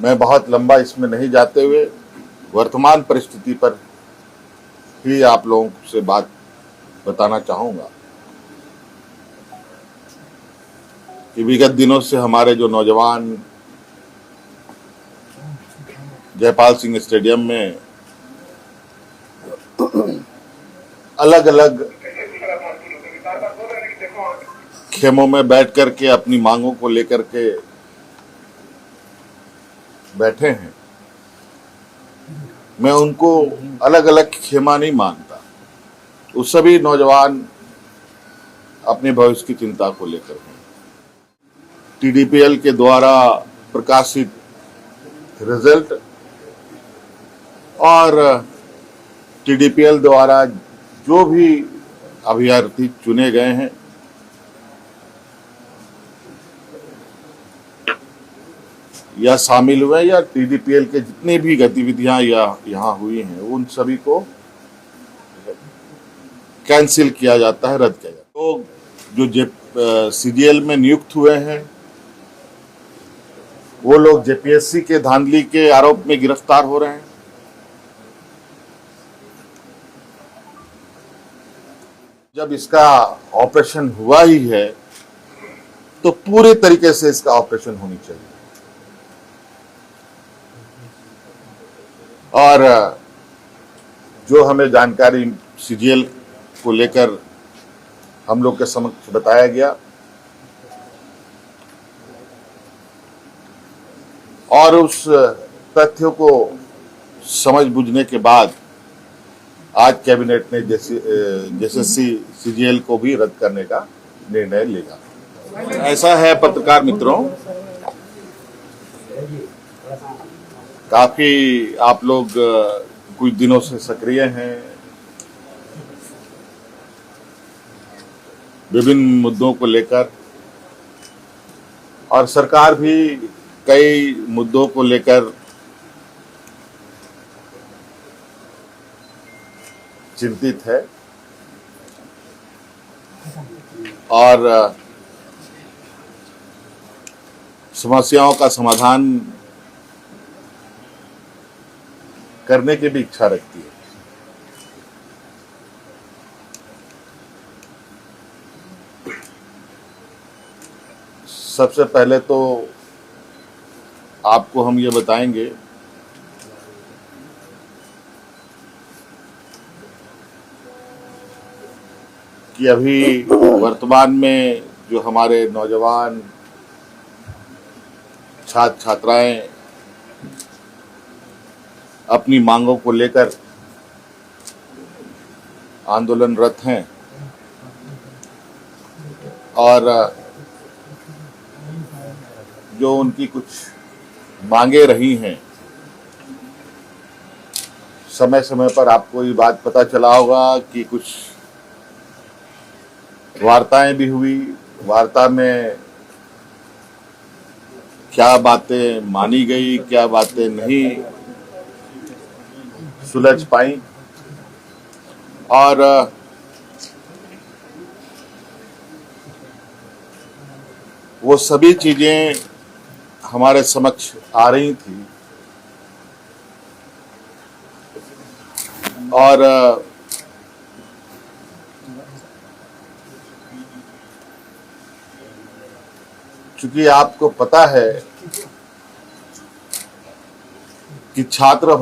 मैं बहुत लंबा इसमें नहीं जाते हुए वर्तमान परिस्थिति पर ही आप लोगों से बात बताना चाहूँगा कि विगत दिनों से हमारे जो नौजवान जयपाल सिंह स्टेडियम में अलग अलग खेमों में बैठ कर के अपनी मांगों को लेकर के बैठे हैं, मैं उनको अलग अलग खेमा नहीं मानता। वो सभी नौजवान अपने भविष्य की चिंता को लेकर हैं। टीडीपीएल के द्वारा प्रकाशित रिजल्ट और टीडीपीएल द्वारा जो भी अभ्यर्थी चुने गए हैं या शामिल हुए या टीडीपीएल के जितनी भी गतिविधियां यहाँ हुई हैं उन सभी को कैंसिल किया जाता है, रद्द किया जाता है। तो जो सीजीएल में नियुक्त हुए हैं वो लोग जेपीएससी के धांधली के आरोप में गिरफ्तार हो रहे हैं। जब इसका ऑपरेशन हुआ ही है तो पूरे तरीके से इसका ऑपरेशन होनी चाहिए। और जो हमें जानकारी सीजीएल को लेकर हम लोग के समक्ष बताया गया और उस तथ्य को समझ बुझने के बाद आज कैबिनेट ने जैसे सीजीएल को भी रद्द करने का निर्णय लिया। ऐसा है पत्रकार मित्रों, काफी आप लोग कुछ दिनों से सक्रिय हैं, विभिन्न मुद्दों को लेकर, और सरकार भी कई मुद्दों को लेकर चिंतित है और समस्याओं का समाधान करने की भी इच्छा रखती है। सबसे पहले तो आपको हम ये बताएंगे कि अभी वर्तमान में जो हमारे नौजवान छात्र छात्राएं अपनी मांगों को लेकर आंदोलनरत हैं और जो उनकी कुछ मांगे रही हैं, समय समय पर आपको ये बात पता चला होगा कि कुछ वार्ताएं भी हुई। वार्ता में क्या बातें मानी गई, क्या बातें नहीं सुलझ पाई, और वो सभी चीजें हमारे समक्ष आ रही थी और चूंकि आपको पता है कि छात्र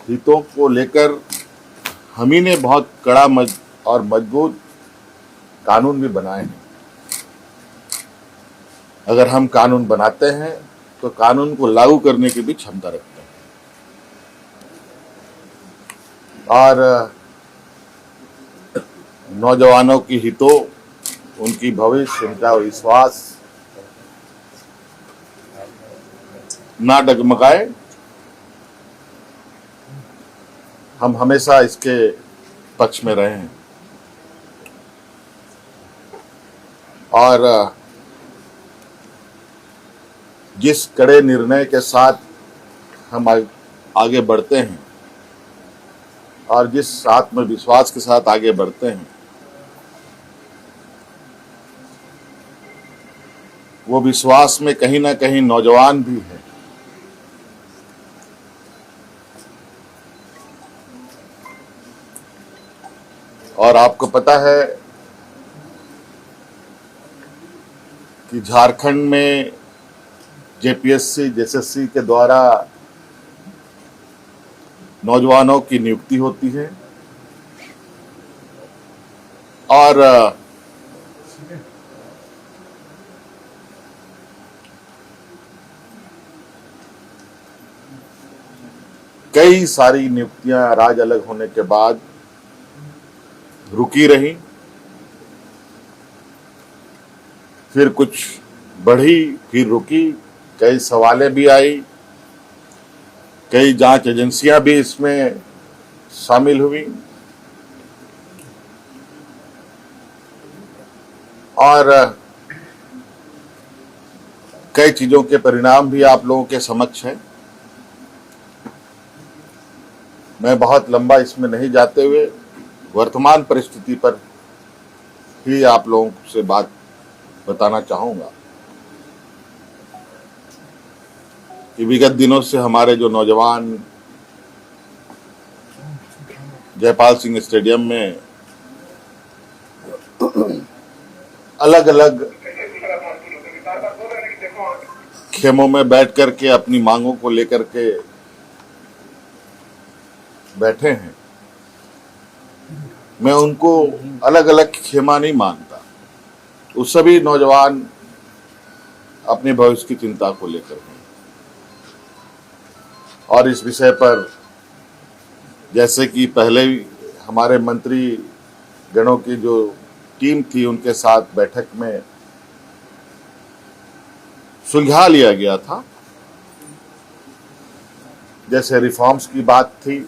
हितों को लेकर हम ही ने बहुत कड़ा और मजबूत कानून भी बनाए हैं। अगर हम कानून बनाते हैं तो कानून को लागू करने की भी क्षमता रखते हैं और नौजवानों की हितों, उनकी भविष्य, उनका विश्वास ना डगमगाए, हम हमेशा इसके पक्ष में रहे हैं। और जिस कड़े निर्णय के साथ हम आगे बढ़ते हैं और जिस आत्मविश्वास के साथ आगे बढ़ते हैं, वो विश्वास में कहीं ना कहीं नौजवान भी है और आपको पता है कि झारखंड में जेपीएससी जेएसएससी के द्वारा नौजवानों की नियुक्ति होती है और कई सारी नियुक्तियां राज्य अलग होने के बाद रुकी रही, फिर कुछ बढ़ी, फिर रुकी, कई सवालें भी आई, कई जांच एजेंसियां भी इसमें शामिल हुई और कई चीजों के परिणाम भी आप लोगों के समक्ष हैं। मैं बहुत लंबा इसमें नहीं जाते हुए वर्तमान परिस्थिति पर ही आप लोगों से बात बताना चाहूंगा कि विगत दिनों से हमारे जो नौजवान जयपाल सिंह स्टेडियम में अलग अलग खेमों में बैठ करके अपनी मांगों को लेकर के बैठे हैं, मैं उनको अलग अलग खेमा नहीं मानता। वो सभी नौजवान अपने भविष्य की चिंता को लेकर हैं और इस विषय पर जैसे कि पहले हमारे मंत्री गणों की जो टीम थी उनके साथ बैठक में सुलझा लिया गया था, जैसे रिफॉर्म्स की बात थी,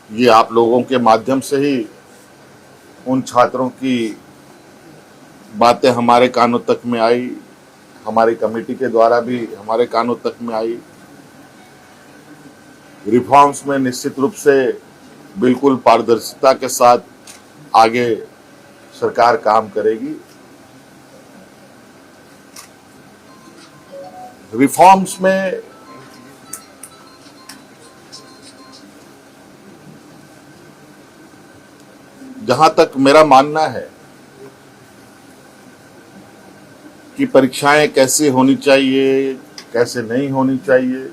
ये आप लोगों के माध्यम से ही उन छात्रों की बातें हमारे कानों तक में आई, हमारी कमेटी के द्वारा भी हमारे कानों तक में आई। रिफॉर्म्स में निश्चित रूप से बिल्कुल पारदर्शिता के साथ आगे सरकार काम करेगी। रिफॉर्म्स में जहां तक मेरा मानना है कि परीक्षाएं कैसे होनी चाहिए, कैसे नहीं होनी चाहिए,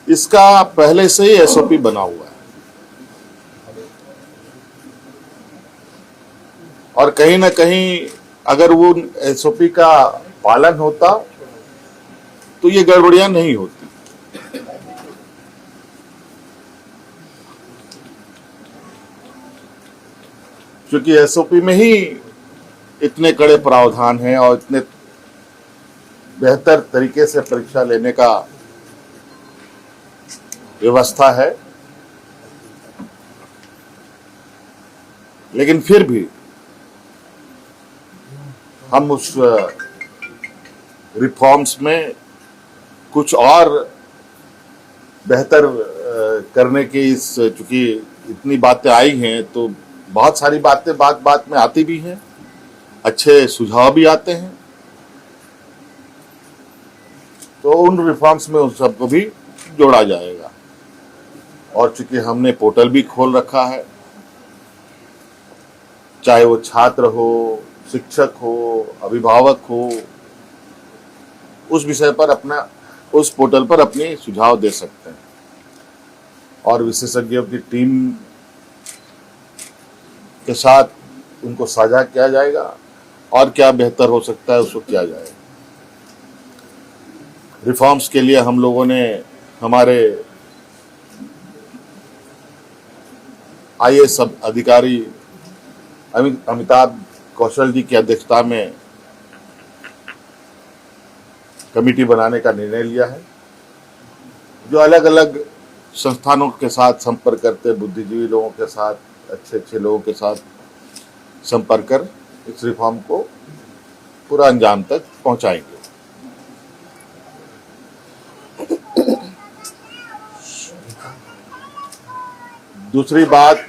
इसका पहले से ही एसओपी बना हुआ है और कहीं ना कहीं अगर वो एसओपी का पालन होता तो ये गड़बड़ियां नहीं होती। क्योंकि एसओपी में ही इतने कड़े प्रावधान हैं और इतने बेहतर तरीके से परीक्षा लेने का व्यवस्था है, लेकिन फिर भी हम उस रिफॉर्म्स में कुछ और बेहतर करने की चूंकि इतनी बातें आई हैं तो बहुत सारी बातें बात बात में आती भी हैं, अच्छे सुझाव भी आते हैं, तो उन रिफॉर्म्स में उन सबको भी जोड़ा जाएगा। और चूंकि हमने पोर्टल भी खोल रखा है, चाहे वो छात्र हो, शिक्षक हो, अभिभावक हो, उस विषय पर अपना उस पोर्टल पर अपने सुझाव दे सकते हैं और विशेषज्ञों की टीम के साथ उनको साझा किया जाएगा और क्या बेहतर हो सकता है उसको किया जाएगा। रिफॉर्म्स के लिए हम लोगों ने हमारे आईएएस अधिकारी अमिताभ कौशल जी की अध्यक्षता में कमेटी बनाने का निर्णय लिया है, जो अलग अलग संस्थानों के साथ संपर्क करते, बुद्धिजीवी लोगों के साथ, अच्छे अच्छे लोगों के साथ संपर्क कर इस रिफॉर्म को पूरा अंजाम तक पहुंचाएंगे। दूसरी बात,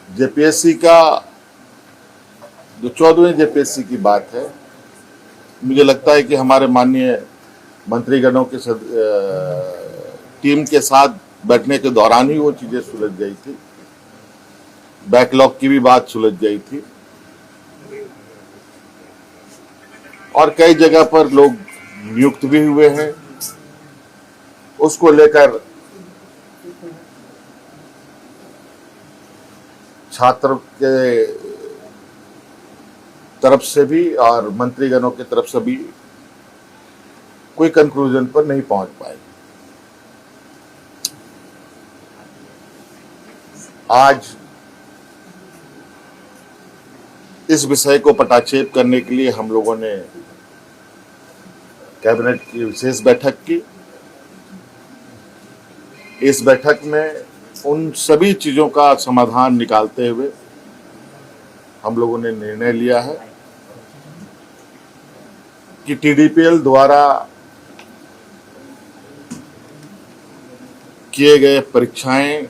जेपीएससी का जो 14वें जेपीएससी की बात है, मुझे लगता है कि हमारे माननीय मंत्रीगणों के टीम के साथ बैठने के दौरान ही वो चीजें सुलझ गई थी। बैकलॉग की भी बात सुलझ गई थी और कई जगह पर लोग नियुक्त भी हुए हैं। उसको लेकर छात्र के तरफ से भी और मंत्रीगणों की तरफ से भी कोई कंक्लूजन पर नहीं पहुंच पाए। आज इस विषय को पटाक्षेप करने के लिए हम लोगों ने कैबिनेट की विशेष बैठक की। इस बैठक में उन सभी चीजों का समाधान निकालते हुए हम लोगों ने निर्णय लिया है कि टीडीपीएल द्वारा किए गए परीक्षाएं,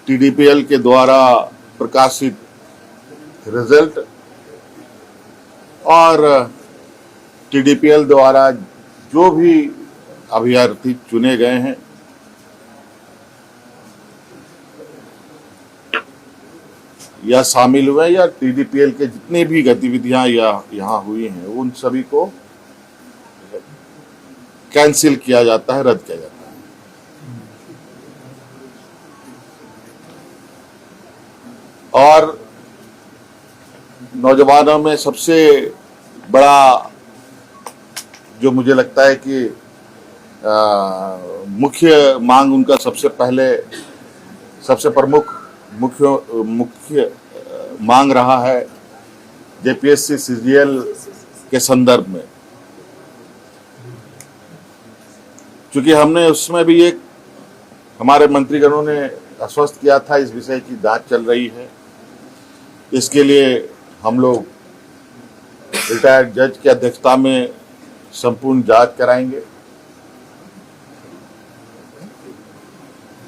टीडीपीएल के द्वारा प्रकाशित रिजल्ट और टीडीपीएल द्वारा जो भी अभ्यर्थी चुने गए हैं या शामिल हुए या टीडीपीएल के जितनी भी गतिविधियां यहाँ हुई हैं उन सभी को कैंसिल किया जाता है, रद्द किया जाता है। और नौजवानों में सबसे बड़ा जो मुझे लगता है कि मुख्य मांग उनका सबसे प्रमुख मुख्य मांग रहा है जेपीएससी सीजीएल के संदर्भ में, क्योंकि हमने उसमें भी एक हमारे मंत्रीगणों ने आश्वस्त किया था इस विषय की जांच चल रही है। इसके लिए हम लोग रिटायर्ड जज की अध्यक्षता में संपूर्ण जांच कराएंगे,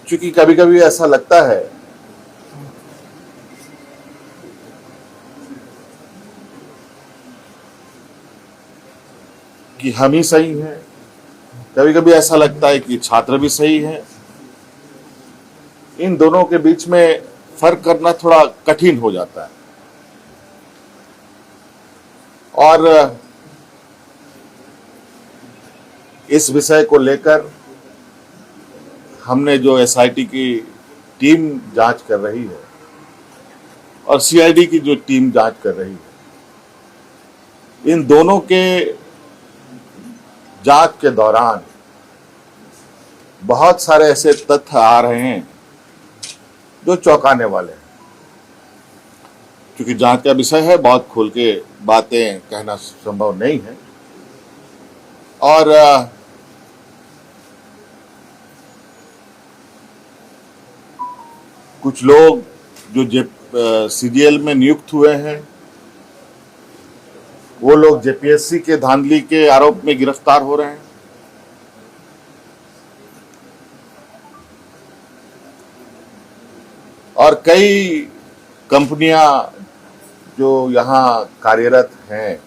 क्योंकि कभी कभी ऐसा लगता है कि हम ही सही हैं, कभी कभी ऐसा लगता है कि छात्र भी सही हैं। इन दोनों के बीच में फर्क करना थोड़ा कठिन हो जाता है और इस विषय को लेकर हमने जो एसआईटी की टीम जांच कर रही है और सीआईडी की जो टीम जांच कर रही है, इन दोनों के जांच के दौरान बहुत सारे ऐसे तथ्य आ रहे हैं जो चौंकाने वाले हैं। क्योंकि जांच का विषय है, बहुत खोल के बातें कहना संभव नहीं है और कुछ लोग जो सीजीएल में नियुक्त हुए हैं वो लोग जेपीएससी के धांधली के आरोप में गिरफ्तार हो रहे हैं। और कई कंपनियां जो यहां कार्यरत हैं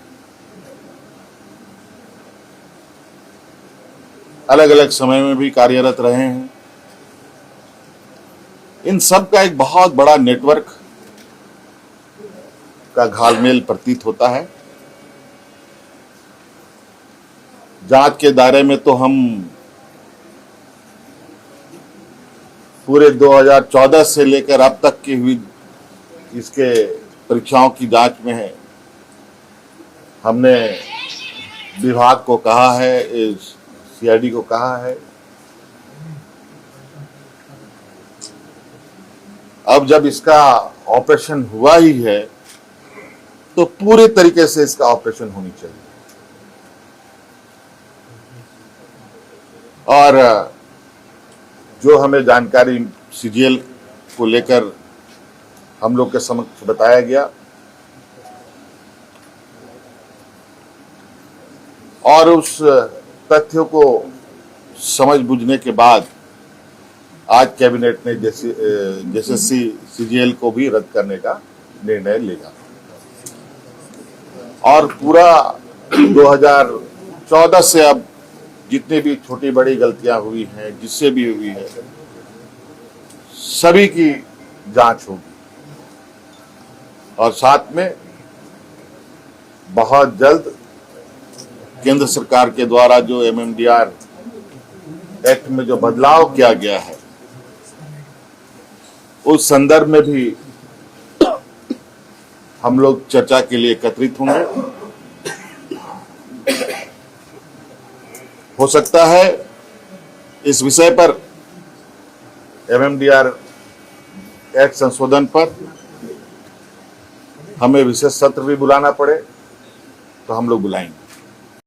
अलग अलग समय में भी कार्यरत रहे हैं, इन सब का एक बहुत बड़ा नेटवर्क का घालमेल प्रतीत होता है। जांच के दायरे में तो हम पूरे 2014 से लेकर अब तक की हुई इसके परीक्षाओं की जांच में है। हमने विभाग को कहा है, सीआईडी को कहा है, अब जब इसका ऑपरेशन हुआ ही है तो पूरे तरीके से इसका ऑपरेशन होनी चाहिए। और जो हमें जानकारी सीजीएल को लेकर हम लोग के समक्ष बताया गया और उस तथ्यों को समझ बुझने के बाद आज कैबिनेट ने जेएसएससी सीजीएल को भी रद्द करने का निर्णय लिया और पूरा 2014 से अब जितनी भी छोटी बड़ी गलतियां हुई हैं, जिससे भी हुई है, सभी की जांच होगी और साथ में बहुत जल्द केंद्र सरकार के द्वारा जो एमएमडीआर एक्ट में जो बदलाव किया गया है, उस संदर्भ में भी हम लोग चर्चा के लिए एकत्रित होंगे। हो सकता है इस विषय पर एमएमडीआर एक्ट संशोधन पर हमें विशेष सत्र भी बुलाना पड़े, तो हम लोग बुलाएंगे।